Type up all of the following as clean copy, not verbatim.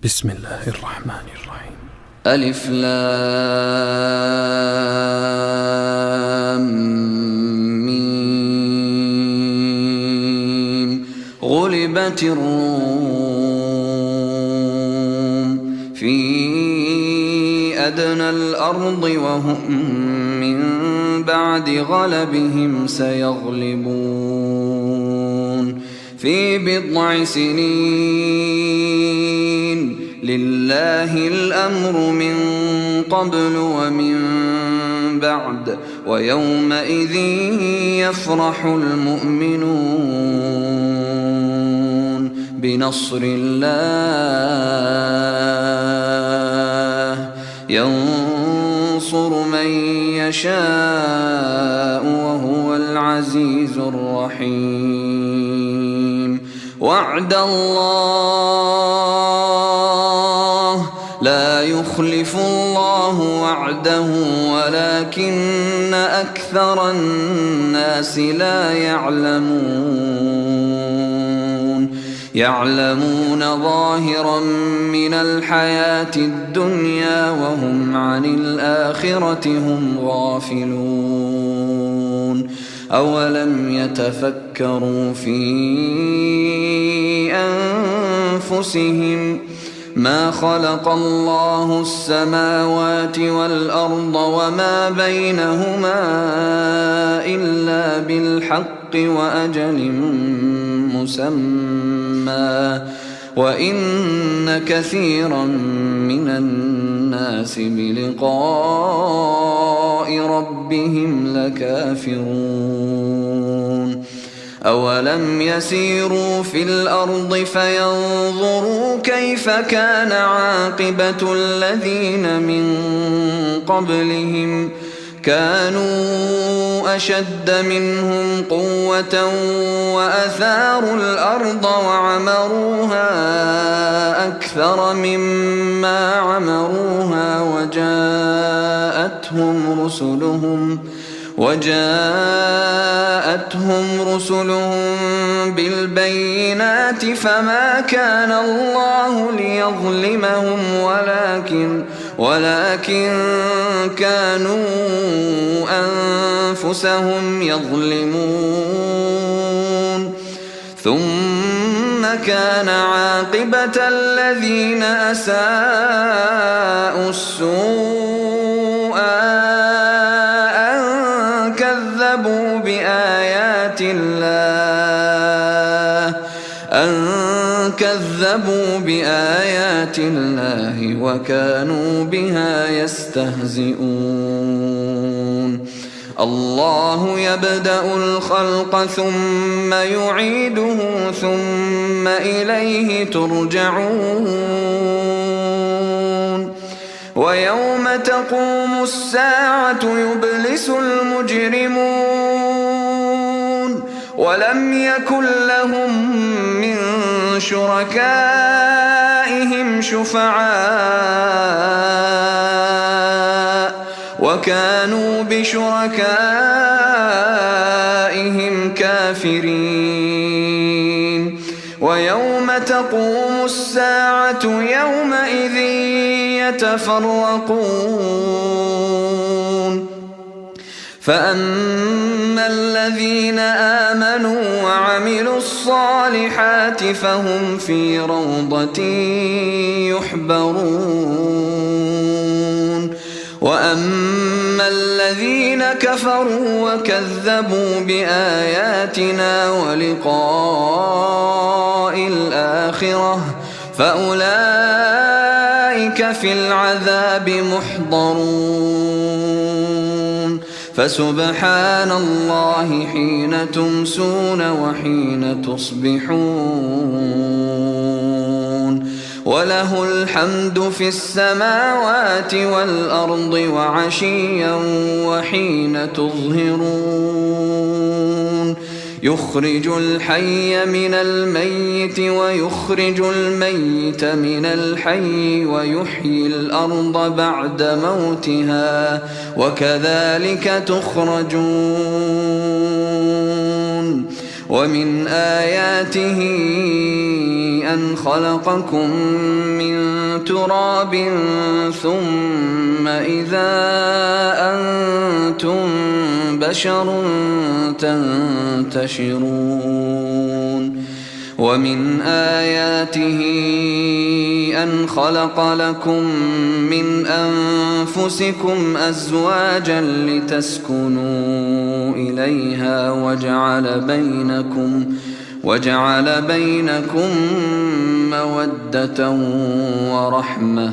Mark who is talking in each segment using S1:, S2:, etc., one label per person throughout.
S1: بسم الله الرحمن الرحيم.
S2: ألف لام ميم. غلبت الروم في أدنى الأرض وهم من بعد غلبهم سيغلبون في بضع سنين. لله الأمر من قبل ومن بعد ويومئذ يفرح المؤمنون بنصر الله ينصر من يشاء وهو العزيز الرحيم. وعد الله لا يخلف الله وعده ولكن أكثر الناس لا يعلمون ظاهرا من الحياة الدنيا وهم عن الآخرة هم غافلون. أولم يتفكروا في أنفسهم ما خلق الله السماوات والأرض وما بينهما إلا بالحق وأجل مسمى وإن كثيرا من الناس بلقاء ربهم لكافرون. أولم يسيروا في الأرض فينظروا كيف كان عاقبة الذين من قبلهم كانوا أشد منهم قوة وأثاروا الأرض وعمروها أكثر مما عمروها وجاءتهم رسلهم بالبينات فما كان الله ليظلمهم ولكن كانوا أنفسهم يظلمون. ثم كان عاقبة الذين أساءوا السوء أن كذبوا بآيات الله وكانوا بها يستهزئون. الله يبدأ الخلق ثم يعيده ثم إليه ترجعون. ويوم تقوم الساعة يبلس المجرمون ولم يكن لهم من شركائهم شفعاء وكانوا بشركائهم كافرين. ويوم تقوم الساعة يومئذ يتفرقون فأما الذين آمنوا وعملوا الصالحات فهم في روضة يحبرون. وأما الذين كفروا وكذبوا بآياتنا ولقاء الآخرة فأولئك في العذاب محضرون. فسبحان الله حين تمسون وحين تصبحون وله الحمد في السماوات والأرض وعشيا وحين تظهرون. يخرج الحي من الميت ويخرج الميت من الحي ويحيي الأرض بعد موتها وكذلك تخرجون. ومن آياته أن خلقكم من تراب ثم إذا أنتم بشر تنتشرون ومن آياته أن خلق لكم من أنفسكم أزواجا لتسكنوا إليها وجعل بينكم مودة ورحمة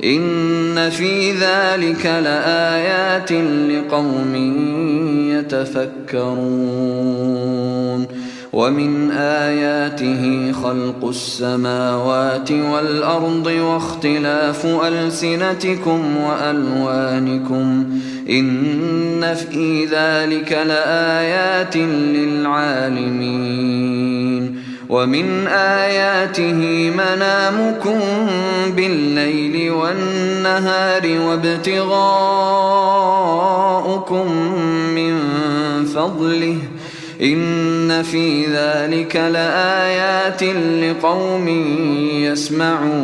S2: إن في ذلك لآيات لقوم يتفكرون ومن آياته خلق السماوات والأرض واختلاف ألسنتكم وألوانكم إن في ذلك لآيات للعالمين ومن آياته منامكم بالليل والنهار وابتغاؤكم من فضله إن في ذلك لآيات لقوم يسمعون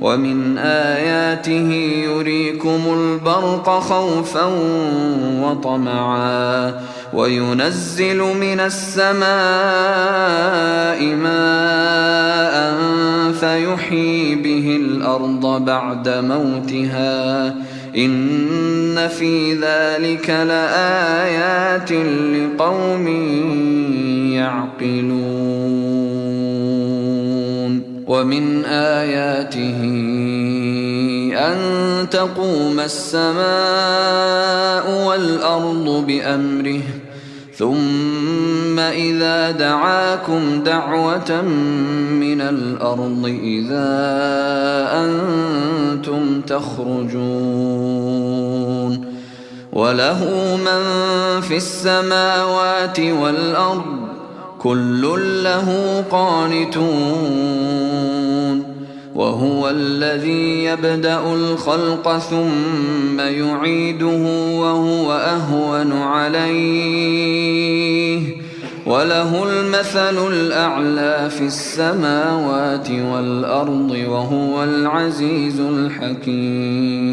S2: ومن آياته يريكم البرق خوفا وطمعا وينزل من السماء ماء فيحيي به الأرض بعد موتها إن في ذلك لآيات لقوم يعقلون ومن آياته أن تقوم السماء والأرض بأمره ثم إذا دعاكم دعوة من الأرض إذا أنتم تخرجون وله من في السماوات والأرض كل له قانتون وهو الذي يبدأ الخلق ثم يعيده وهو أهون عليه وله المثل الأعلى في السماوات والأرض وهو العزيز الحكيم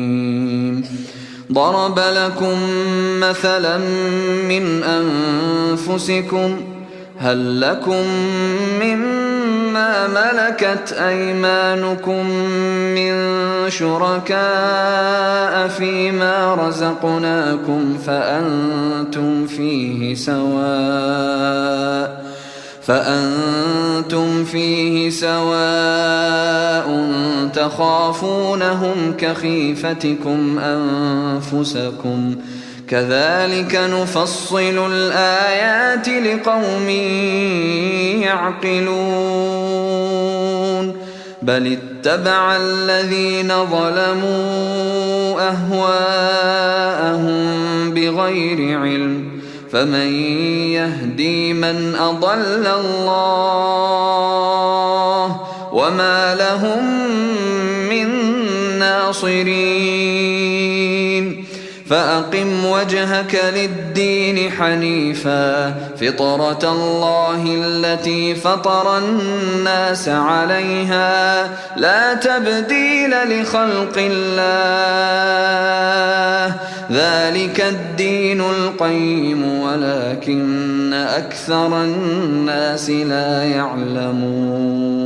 S2: ضرب لكم مثلا من أنفسكم هل لكم مما ملكت أيمانكم من شركاء فيما رزقناكم فأنتم فيه سواء تخافونهم كخيفتكم أنفسكم كذلك نفصل الآيات لقوم يعقلون بل اتبع الذين ظلموا أهواءهم بغير علم فمن يهدي من أضل الله وما لهم من ناصرين فأقم وجهك للدين حنيفا فطرة الله التي فطر الناس عليها لا تبديل لخلق الله ذلك الدين القيم ولكن أكثر الناس لا يعلمون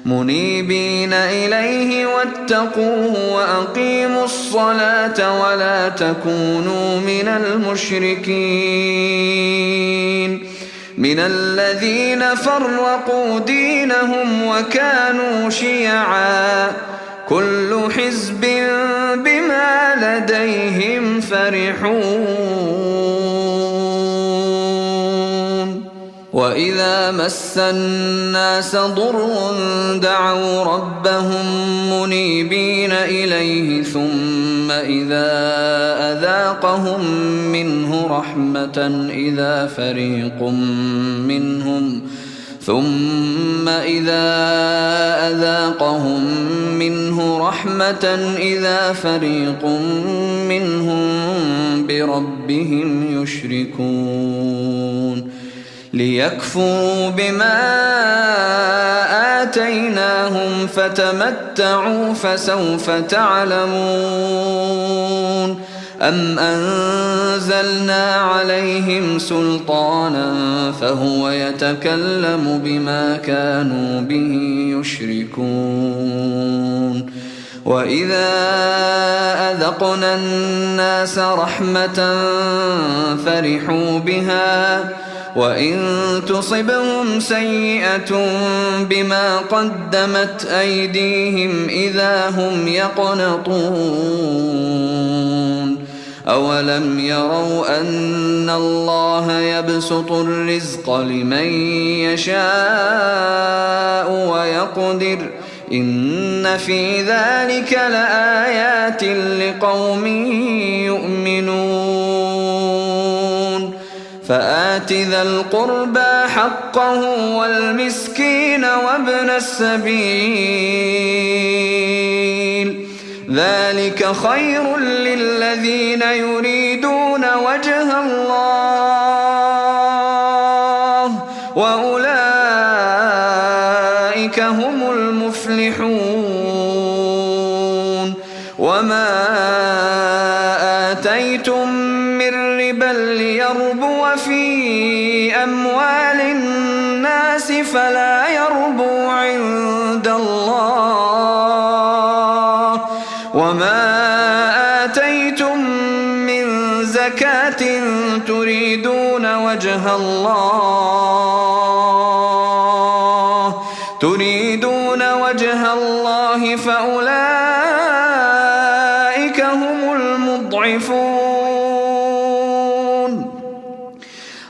S2: منيبين إليه واتقوه وأقيموا الصلاة ولا تكونوا من المشركين من الذين فرقوا دينهم وكانوا شيعا كل حزب بما لديهم فرحون وإذا مس الناس ضر دعوا ربهم منيبين إليه ثم إذا أذاقهم منه رحمة إذا فريق منهم بربهم يشركون ليكفروا بما آتيناهم فتمتعوا فسوف تعلمون أم أنزلنا عليهم سلطانا فهو يتكلم بما كانوا به يشركون وإذا أذقنا الناس رحمة فرحوا بها وإن تصبهم سيئة بما قدمت أيديهم إذا هم يقنطون أولم يروا أن الله يبسط الرزق لمن يشاء ويقدر إن في ذلك لآيات لقوم يؤمنون فآت ذا القربى حقه والمسكين وابن السبيل ذلك خير للذين يريدون وجه الله وأولئك هم المفلحون وما آتيتم من ربا ليربو في أموال الناس فلا يربو عند الله وما آتيتم من زكاة تريدون وجه الله فأولئك هم المضعفون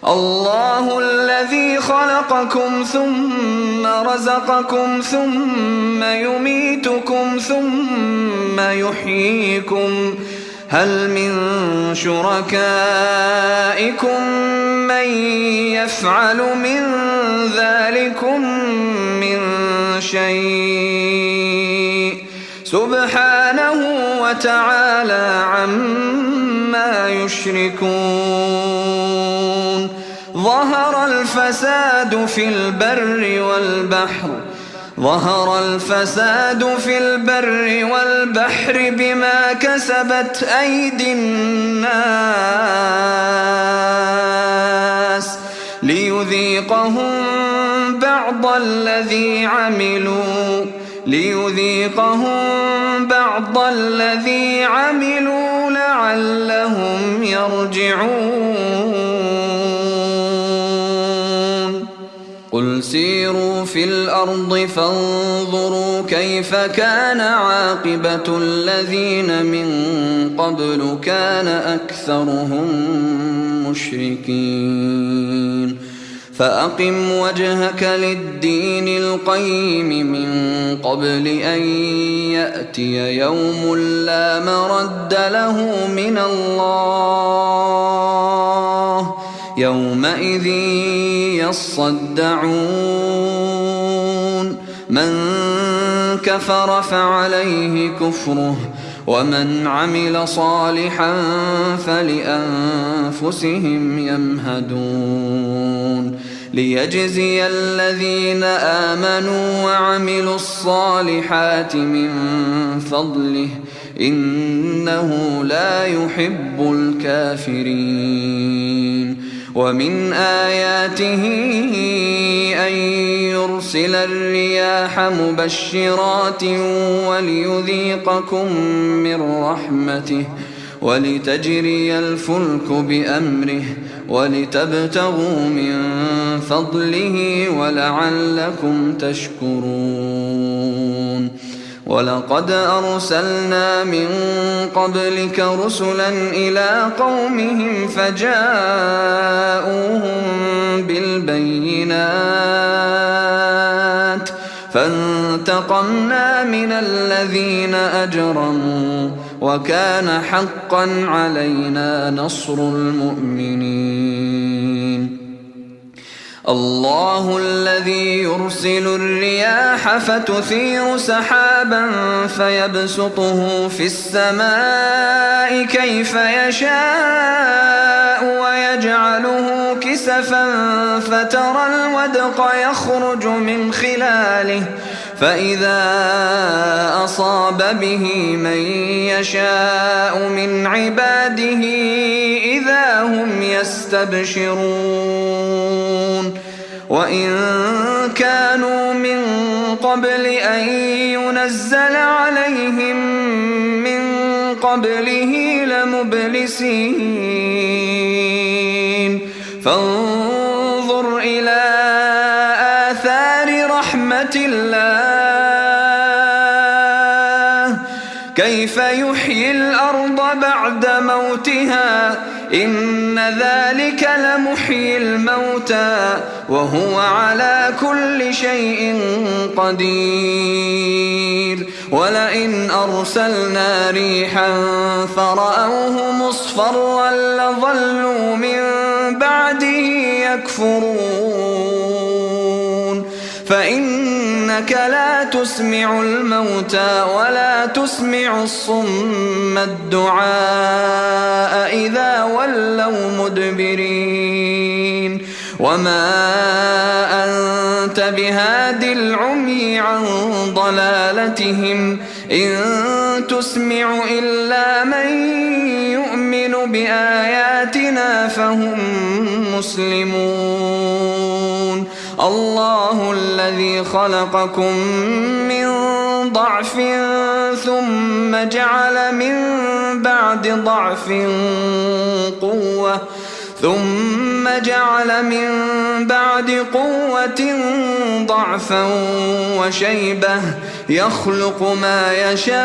S2: الله الذي خلقكم ثم رزقكم ثم يميتكم ثم يحييكم هل من شركائكم من يفعل من ذلكم من شيء سبحانه وتعالى عما يشركون ظهر الفساد في البر والبحر بما كسبت أيدي الناس ليذيقهم بعض الذي عملوا لعلهم يرجعون قل سيروا في الأرض فانظروا كيف كان عاقبة الذين من قبل كان أكثرهم مشركين فأقم وجهك للدين القيم من قبل أن يأتي يوم لا مرد له من الله يومئذ يصدعون من كفر فعليه كفره ومن عمل صالحا فلأنفسهم يمهدون ليجزي الذين آمنوا وعملوا الصالحات من فضله إنه لا يحب الكافرين ومن آياته أن يرسل الرياح مبشرات وليذيقكم من رحمته ولتجري الفلك بأمره ولتبتغوا من فضله ولعلكم تشكرون ولقد أرسلنا من قبلك رسلا إلى قومهم فجاءوهم بالبينات فانتقمنا من الذين أجرموا وكان حقا علينا نصر المؤمنين الله الذي يرسل الرياح فتثير سحابا فيبسطه في السماء كيف يشاء ويجعله كسفا فترى الودق يخرج من خلاله فإذا أصاب به من يشاء من عباده إذا هم يستبشرون وإن كانوا من قبل أن ينزل عليهم من قبله لمبلسين فانظر إلى آثار رحمة الله كيف يحيي الأرض بعد موتها إن ذلك لمحيي الموتى وهو على كل شيء قدير ولئن أرسلنا ريحا فرأوه مصفرا لظلوا من بعده يكفرون فإنك لا تسمع الموتى ولا تسمع الصم الدعاء إذا ولوا مدبرين وما أنت بهاد العمي عن ضلالتهم إن تسمع إلا من يؤمن بآياتنا فهم مسلمون الله الذي خلقكم من ضعف ثم جعل من بعد ضعف قوة ثم جعل من بعد قوة ضعفا وشيبة يخلق ما يشاء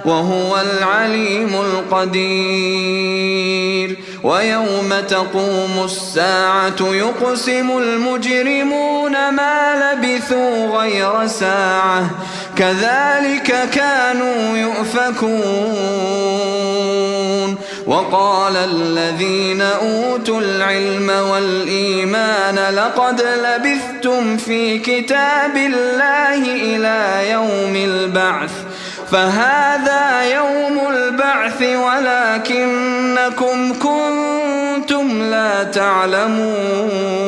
S2: وهو العليم القدير ويوم تقوم الساعة يقسم المجرمون ما لبثوا غير ساعة كذلك كانوا يؤفكون وقال الذين أوتوا العلم والإيمان لقد لبثتم في كتاب الله إلى يوم البعث فهذا يوم البعث ولكنكم كنتم لا تعلمون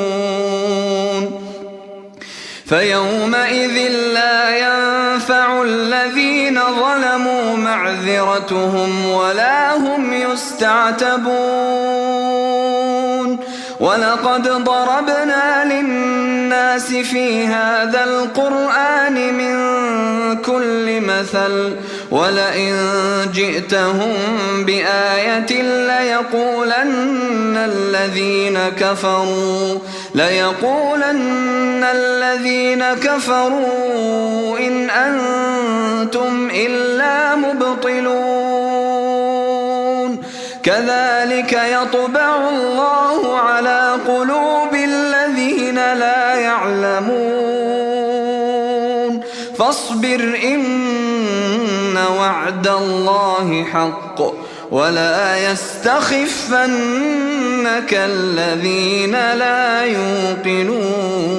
S2: فيومئذ لا ينفع الذين ظلموا معذرتهم ولا هم يستعتبون ولقد ضربنا للناس في هذا القرآن من كل مثل ولئن جئتهم بآية ليقولن الذين كفروا إن أنتم إلا مبطلون كذلك يطبع الله على قلوب الذين لا يعلمون فاصبر إن وعد الله حق ولا يستخفنك الذين لا يوقنون